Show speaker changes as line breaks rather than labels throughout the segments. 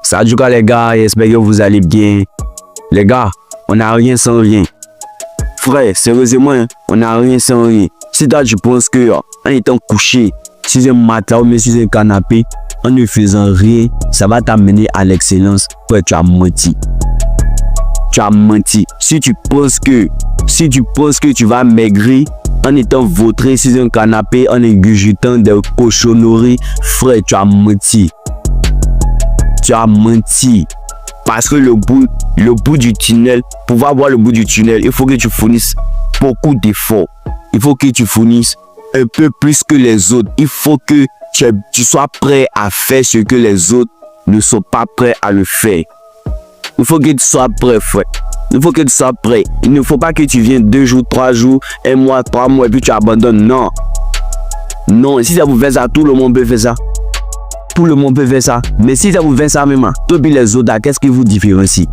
Ça du cas les gars, j'espère que vous allez bien. Les gars, on n'a rien sans rien. Frère, sérieusement, on n'a rien sans rien. Si toi tu penses que en étant couché sur un matelas ou même sur un canapé, en ne faisant rien, ça va t'amener à l'excellence, frère, tu as menti. Tu as menti. Si tu penses que tu vas maigrir en étant vautré sur un canapé, en ingurgitant des cochonneries, frère, tu as menti. Tu as menti. Parce que le bout du tunnel, pour pouvoir voir le bout du tunnel, il faut que tu fournisses beaucoup d'efforts. Il faut que tu fournisses un peu plus que les autres. Il faut que tu sois prêt à faire ce que les autres ne sont pas prêts à le faire. Il faut que tu sois prêt, frère. Il faut que tu sois prêt. Il ne faut pas que tu viennes 2 jours, 3 jours, 1 mois, 3 mois et puis tu abandonnes. Non. Non, si ça vous fait ça, tout le monde peut faire ça. Tout le monde peut faire ça. Mais si ça vous fait ça même, toi et les autres, qu'est-ce qui vous différencie?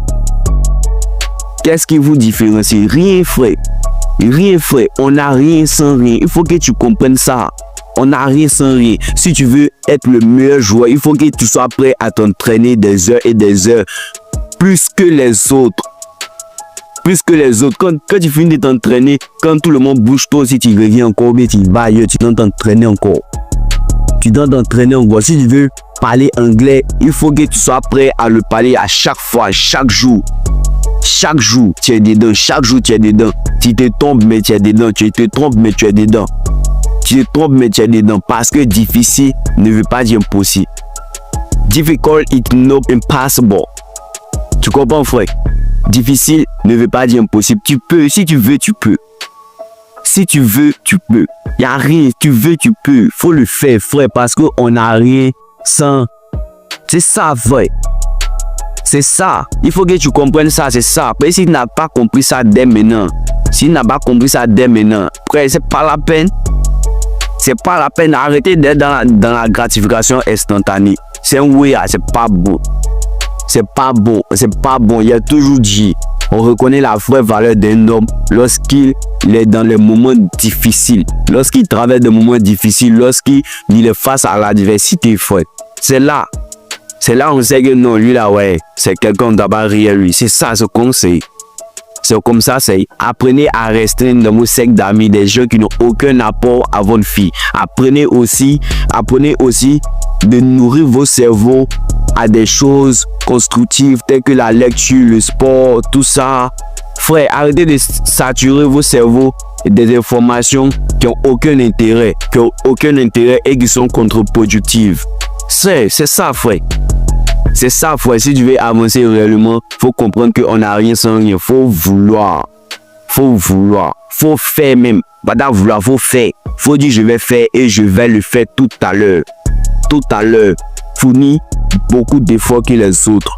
Qu'est-ce qui vous différencie? Rien, frère. Rien, frère. On n'a rien sans rien. Il faut que tu comprennes ça. On n'a rien sans rien. Si tu veux être le meilleur joueur, il faut que tu sois prêt à t'entraîner des heures et des heures. Plus que les autres. Plus que les autres. Quand tu finis de t'entraîner, quand tout le monde bouge, toi aussi tu reviens encore, mais tu vas ailleurs, tu dois t'entraîner encore. Tu dois t'entraîner encore. Si tu veux parler anglais, il faut que tu sois prêt à le parler à chaque fois, chaque jour. Chaque jour, tu es dedans. Chaque jour, tu es dedans. Tu te trompes, mais tu es dedans. Tu te trompes, mais tu es dedans. Tu te trompes, mais tu es dedans. Parce que difficile ne veut pas dire impossible. Difficult is not impossible. Tu comprends, frère? Difficile ne veut pas dire impossible. Tu peux. Si tu veux, tu peux. Si tu veux, tu peux. Il n'y a rien. Tu veux, tu peux. Faut le faire, frère, parce qu'on n'a rien sans... C'est ça, frère. C'est ça. Il faut que tu comprennes ça, c'est ça. Mais si tu n'as pas compris ça dès maintenant, frère, c'est pas la peine. C'est pas la peine. Arrêtez d'être dans la gratification instantanée. C'est un oui, c'est pas bon. C'est pas bon. C'est pas bon. Il y a toujours dit, on reconnaît la vraie valeur d'un homme lorsqu'il est dans les moments difficiles. Lorsqu'il traverse des moments difficiles, lorsqu'il est face à l'adversité, frère. C'est là. C'est là où on sait que non, lui là, ouais, c'est quelqu'un d'abord réel, lui. C'est ça, ce conseil. C'est comme ça, c'est. Apprenez à restreindre dans vos cercles d'amis des gens qui n'ont aucun apport à votre vie. Apprenez aussi de nourrir vos cerveaux à des choses constructives telles que la lecture, le sport, tout ça. Frère, arrêtez de saturer vos cerveaux des informations qui n'ont aucun intérêt, et qui sont contre-productives. C'est ça, frère. C'est ça, frère. Si tu veux avancer réellement, faut comprendre qu'on n'a rien sans rien. Faut vouloir. Faut faire même. Pas d'en vouloir, faut faire. Faut dire je vais faire et je vais le faire tout à l'heure. Tout à l'heure. Fournis beaucoup d'efforts que les autres.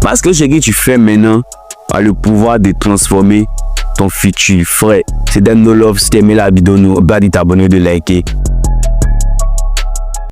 Parce que ce que tu fais maintenant a le pouvoir de transformer ton futur, frère. C'est dans No Love. Si tu aimé la vidéo, n'oublie pas de t'abonner, de liker.